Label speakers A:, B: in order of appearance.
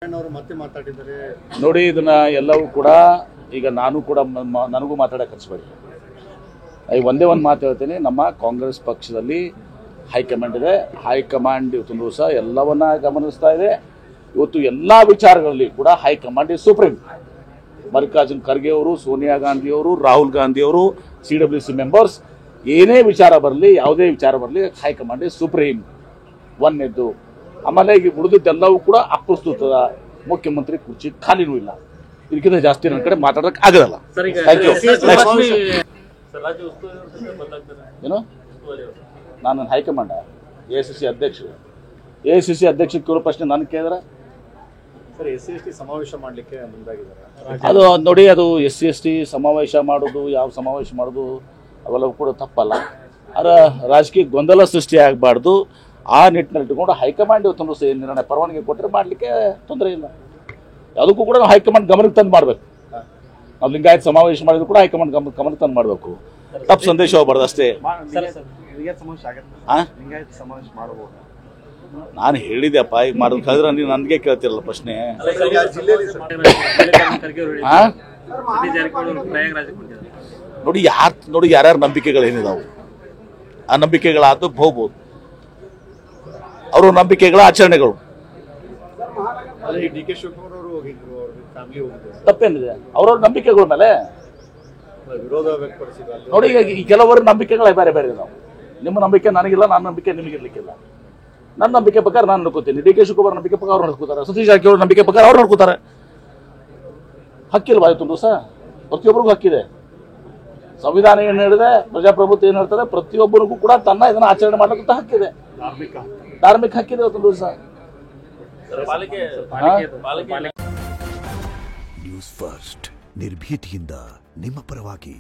A: ಮತ್ತೆ ಮಾತಾಡಿದ್ದಾರೆ
B: ನೋಡಿ. ಇದನ್ನ ಎಲ್ಲವೂ ಕೂಡ ಈಗ ನಾನು ಕೂಡ ನನಗೂ ಮಾತಾಡಕ್ಕೆ ಹಚ್ಚಬೇಡಿ. ಒಂದೇ ಒಂದು ಮಾತು ಹೇಳ್ತೀನಿ, ನಮ್ಮ ಕಾಂಗ್ರೆಸ್ ಪಕ್ಷದಲ್ಲಿ ಹೈಕಮಾಂಡ್ ಇದೆ. ಹೈಕಮಾಂಡ್ ಇವತ್ತು ಸಹ ಎಲ್ಲವನ್ನ ಗಮನಿಸ್ತಾ ಇದೆ. ಇವತ್ತು ಎಲ್ಲ ವಿಚಾರಗಳಲ್ಲಿ ಕೂಡ high command is supreme. Mallikarjun Kharge ಅವರು, ಸೋನಿಯಾ ಗಾಂಧಿ ಅವರು, ರಾಹುಲ್ ಗಾಂಧಿ ಅವರು, CWC ಮೆಂಬರ್ಸ್, ಏನೇ ವಿಚಾರ ಬರಲಿ, ಯಾವುದೇ ವಿಚಾರ ಬರಲಿ, ಹೈಕಮಾಂಡ್ ಇಸ್ ಸುಪ್ರೀಂ. ಒಂದನೇದ್ದು. ಆಮೇಲೆ ಈಗ ಉಳಿದಿದ್ದೆಲ್ಲವೂ ಕೂಡ ಅಪ್ರಸ್ತುತದ. ಮುಖ್ಯಮಂತ್ರಿ ಕುರ್ಚಿ ಖಾಲಿನೂ ಇಲ್ಲ. ಇದಕ್ಕಿಂತ ಜಾಸ್ತಿ ನನ್ನ ಕಡೆ ಮಾತಾಡೋಕೆ ಆಗೋದಲ್ಲ. ಏನು ನಾನು ಹೈಕಮಾಂಡ್ AICC ಅಧ್ಯಕ್ಷರು. AICC ಅಧ್ಯಕ್ಷ ಕೇಳೋ ಪ್ರಶ್ನೆ ನಾನು ಕೇಳಿದ್ರೆ
A: SC ಸಮಾವೇಶ ಮಾಡಲಿಕ್ಕೆ ಮುಂದಾಗಿದ್ದಾರೆ.
B: ಅದು ನೋಡಿ, ಅದು SC ಸಮಾವೇಶ ಮಾಡೋದು, ಯಾವ ಸಮಾವೇಶ ಮಾಡೋದು ಅವೆಲ್ಲವೂ ಕೂಡ ತಪ್ಪಲ್ಲ. ಆದರೆ ರಾಜಕೀಯ ಗೊಂದಲ ಸೃಷ್ಟಿ ಆಗಬಾರ್ದು. ಆ ನಿಟ್ಟಿನಲ್ಲಿ ಇಟ್ಕೊಂಡು ಹೈಕಮಾಂಡ್ ಇವತ್ತು ನಿರ್ಣಯ ಪರವಾನಗಿ ಕೊಟ್ಟರೆ ಮಾಡಲಿಕ್ಕೆ ತೊಂದರೆ ಇಲ್ಲ. ಯಾವುದಕ್ಕೂ ಕೂಡ ನಾವು ಹೈಕಮಾಂಡ್ ಗಮನಕ್ಕೆ ತಂದು ಮಾಡಬೇಕು. ನಾವು ಲಿಂಗಾಯತ್ ಸಮಾವೇಶ ಮಾಡಿದ್ರು ಕೂಡ ಹೈಕಮಾಂಡ್ ಗಮನಕ್ಕೆ ತಂದು ಮಾಡಬೇಕು. ತಪ್ಪು ಸಂದೇಶ ಹೋಗ್ಬಾರ್ದು ಅಷ್ಟೇ. ನಾನು ಹೇಳಿದೆಪ್ಪ, ಈಗ ಮಾಡೋದು ಕಳೆದ್ರೆ ನೀವು ನನಗೆ ಕೇಳ್ತಿರಲ್ಲ ಪ್ರಶ್ನೆ. ನೋಡಿ ಯಾರ್ಯಾರ ನಂಬಿಕೆಗಳೇನಿದಾವು, ಆ ನಂಬಿಕೆಗಳಾದ್ದು ಹೋಗ್ಬೋದು. ಅವ್ರ ನಂಬಿಕೆಗಳ ಆಚರಣೆಗಳು.
A: DK ಶಿವಕುಮಾರ್ ಅವರು ಹೋಗಿದ್ರು, ಫ್ಯಾಮಿಲಿ ಹೋಗಿದ್ರು,
B: ತಪ್ಪೇನಿದೆ ಅವ್ರವ್ರ ನಂಬಿಕೆಗಳ ಮೇಲೆ
A: ವಿರೋಧ ವ್ಯಕ್ತಪಡಿಸಿದ್ರು.
B: ನೋಡಿ, ಈ ಕೆಲವರ ನಂಬಿಕೆಗಳೇ ಬೇರೆ ಬೇರೆ ಇದಾವೆ. ನಿಮ್ಮ ನಂಬಿಕೆ ನನಗಿಲ್ಲ, ನನ್ನ ನಂಬಿಕೆ ನಿಮಗಿರ್ಲಿಕ್ಕಿಲ್ಲ. ನನ್ನ ನಂಬಿಕೆ ಪ್ರಕಾರ ನಾನು ನಡ್ಕೋತೀನಿ, DK ಶಿವಕುಮಾರ್ ನಂಬಿಕೆ ಪ್ರಕಾರ ಅವ್ರು ನಡ್ಕೋತಾರೆ, ಸತೀಶ್ ಜಾರಕಿಹೊಳಿ ನಂಬಿಕೆ ಪ್ರಕಾರ ಅವ್ರು ನಡ್ಕೋತಾರೆ. ಹಕ್ಕಿಲ್ವಾ ಇವತ್ತು ಸಹ? ಪ್ರತಿಯೊಬ್ಬರಿಗೂ ಹಕ್ಕಿದೆ. ಸಂವಿಧಾನ ಏನು ಹೇಳಿದೆ, ಪ್ರಜಾಪ್ರಭುತ್ವ ಏನು ಹೇಳ್ತಾರೆ, ಪ್ರತಿಯೊಬ್ಬರಿಗೂ ಕೂಡ ತನ್ನ ಇದನ್ನ ಆಚರಣೆ ಮಾಡಲಿಕ್ಕೆ ಹಕ್ಕಿದೆ. ಧಾರ್ಮಿಕ ಹಕ್ಕಿದೆ ಇವತ್ತು ದಿವಸ.
C: ನ್ಯೂಸ್ ಫಸ್ಟ್ ನಿರ್ಭೀತಿಯಿಂದ ನಿಮ್ಮ ಪರವಾಗಿ.